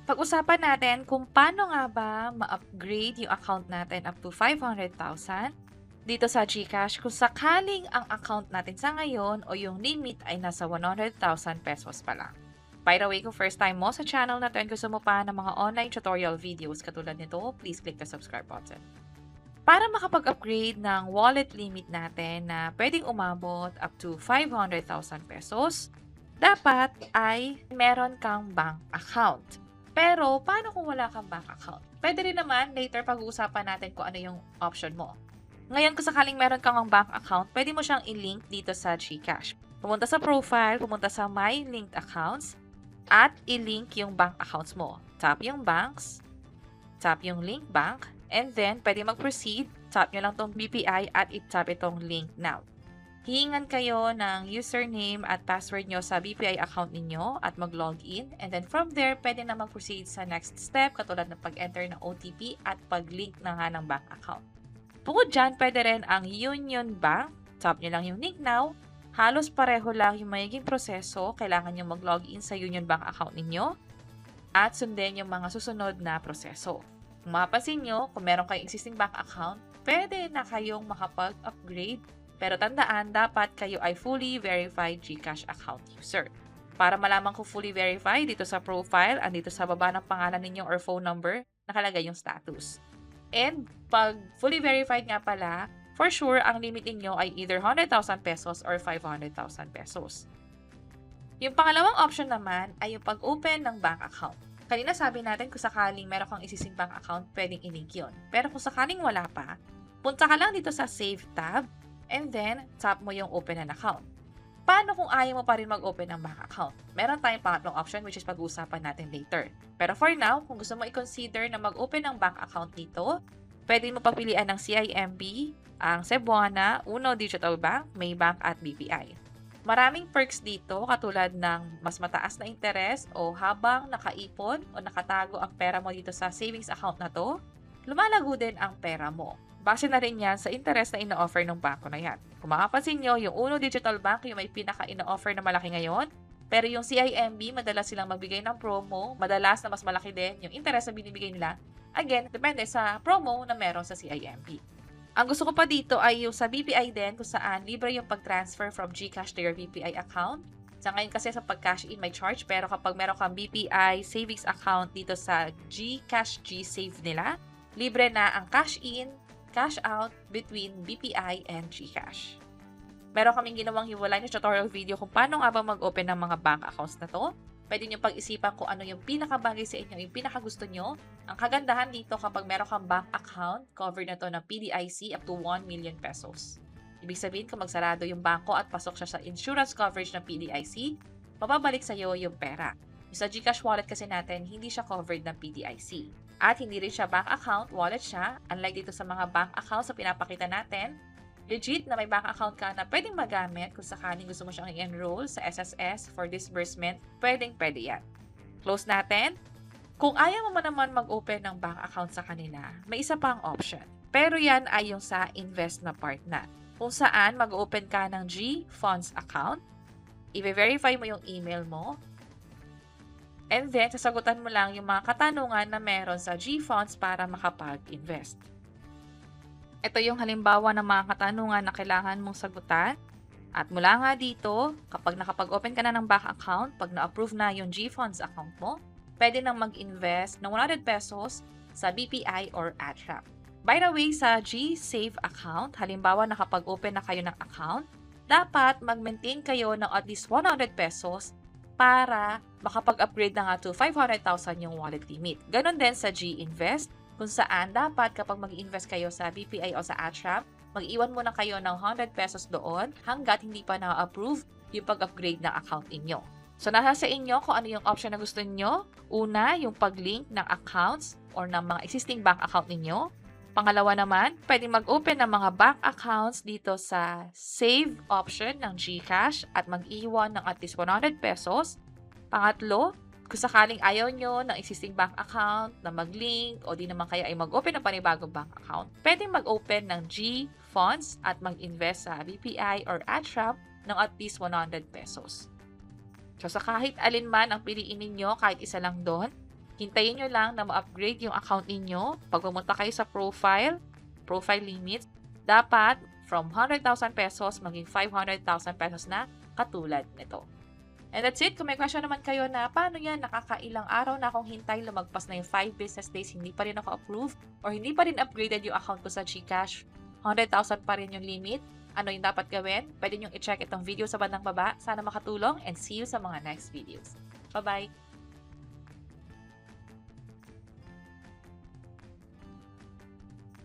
Pag-usapan natin kung paano nga ba ma-upgrade yung account natin up to 500,000 dito sa GCash kung sakaling ang account natin sa ngayon o yung limit ay nasa 100,000 pesos pa lang. By the way, kung first time mo sa channel na to and gusto mo pa ng mga online tutorial videos katulad nito, please click the subscribe button. Para makapag-upgrade ng wallet limit natin na pwedeng umabot up to 500,000 pesos, dapat ay meron kang bank account. Pero, paano kung wala kang bank account? Pwede rin naman, later pag-uusapan natin kung ano yung option mo. Ngayon, kung sakaling meron kang bank account, pwede mo siyang i-link dito sa GCash. Pumunta sa profile, pumunta sa My Linked Accounts, at i-link yung bank accounts mo. Tap yung banks, tap yung link bank, and then pwede mag-proceed. Tap nyo lang tong BPI at i-tap itong link now. Hihingan kayo ng username at password nyo sa BPI account ninyo at mag-login. And then from there, pwede na mag-proceed sa next step katulad ng pag-enter ng OTP at pag-link na nga ng bank account. Bukod dyan, pwede rin ang Union Bank. Tap nyo lang yung link now. Halos pareho lang yung magiging proseso. Kailangan nyo mag-login sa Union Bank account ninyo at sundin yung mga susunod na proseso. Kung mapapansin nyo, kung meron kayong existing bank account, pwede na kayong makapag-upgrade. Pero tandaan, dapat kayo ay fully verified GCash account user. Para malaman kung fully verified, dito sa profile, andito sa baba ng pangalan ninyo or phone number, nakalagay yung status. And pag fully verified nga pala, for sure, ang limit ninyo ay either 100,000 pesos or 500,000 pesos. Yung pangalawang option naman ay yung pag-open ng bank account. Kanina sabi natin kung sakaling meron kang isising bank account, pwedeng i-link yun. Pero kung sakaling wala pa, punta ka lang dito sa Save tab, and then tap mo yung open an account. Paano kung ayaw mo pa rin mag-open ng bank account? Meron tayong pangatlong option which is pag-uusapan natin later. Pero for now, kung gusto mo i-consider na mag-open ng bank account dito, pwede mo pagpilian ng CIMB, ang Cebuana, Uno Digital Bank, Maybank at BPI. Maraming perks dito katulad ng mas mataas na interes o habang nakaipon o nakatago ang pera mo dito sa savings account na to, lumalago din ang pera mo. Base na rin yan sa interest na ina-offer ng banko na yan. Kung makapansin nyo, yung Uno Digital Bank yung may pinaka-ina-offer na malaki ngayon, pero yung CIMB, madalas silang magbigay ng promo, madalas na mas malaki din yung interest na binibigay nila. Again, depende sa promo na meron sa CIMB. Ang gusto ko pa dito ay yung sa BPI din kung saan libre yung pag-transfer from GCash to your BPI account. Sa ngayon kasi sa pag-cash in may charge, pero kapag meron kang BPI savings account dito sa GCash G-Save nila, libre na ang cash in, cash out between BPI and GCash. Meron kaming ginawang hiwalay na tutorial video kung paano nga ba mag-open ng mga bank accounts na to. Pwede nyo pag-isipan kung ano yung pinakabagay sa inyo, yung pinakagusto nyo. Ang kagandahan dito kapag meron kang bank account, covered na to ng PDIC up to 1 million pesos. Ibig sabihin kung magsarado yung bangko at pasok siya sa insurance coverage ng PDIC, mababalik sa'yo yung pera. Yung sa GCash wallet kasi natin, hindi siya covered ng PDIC. At hindi rin siya bank account, wallet siya. Unlike dito sa mga bank accounts na pinapakita natin, legit na may bank account ka na pwedeng magamit kung sakaling gusto mo siyang i-enroll sa SSS for disbursement, pwede yan. Close natin. Kung ayaw mo naman mag-open ng bank account sa kanila, may isa pang option. Pero yan ay yung sa invest na part na. Kung saan mag-open ka ng G-Funds account, i-verify mo yung email mo, and then sasagutan mo lang yung mga katanungan na meron sa G-Funds para makapag-invest. Ito yung halimbawa ng mga katanungan na kailangan mong sagutan. At mula nga dito, kapag nakapag-open ka na ng bank account, pag na-approve na yung GFunds account mo, pwede nang mag-invest ng 100 pesos sa BPI or ATRAP. By the way, sa G-Save account, halimbawa nakapag-open na kayo ng account, dapat mag-maintain kayo ng at least 100 pesos para makapag-upgrade na nga to 500,000 yung wallet limit. Ganon din sa G-Invest, kung saan dapat kapag mag-invest kayo sa BPI o sa ATRAP, mag-iwan muna kayo ng 100 pesos doon hanggat hindi pa na-approve yung pag-upgrade ng account inyo. So, nasa sa inyo kung ano yung option na gusto niyo. Una, yung pag-link ng accounts or ng mga existing bank account ninyo. Pangalawa naman, pwedeng mag-open ng mga bank accounts dito sa Save option ng GCash at mag-iwan ng at least 100 pesos. Pangatlo, kung sakaling ayaw nyo ng existing bank account na mag-link o di naman kaya ay mag-open ng panibagong bank account, pwedeng mag-open ng G-Funds at mag-invest sa BPI or ATRAP ng at least 100 pesos. So sa kahit alin man ang piliin ninyo, kahit isa lang doon, Hintayin nyo lang na ma-upgrade yung account ninyo. Pag pumunta kayo sa profile limits, dapat from 100,000 pesos maging 500,000 pesos na katulad nito. And that's it. Kung may question naman kayo na paano yan, nakakailang araw na akong hintay, lumagpas na yung 5 business days, hindi pa rin ako approved or hindi pa rin upgraded yung account ko sa GCash, 100,000 pa rin yung limit, ano yung dapat gawin? Pwede nyo i-check itong video sa bandang baba. Sana makatulong and see you sa mga next videos. Bye-bye!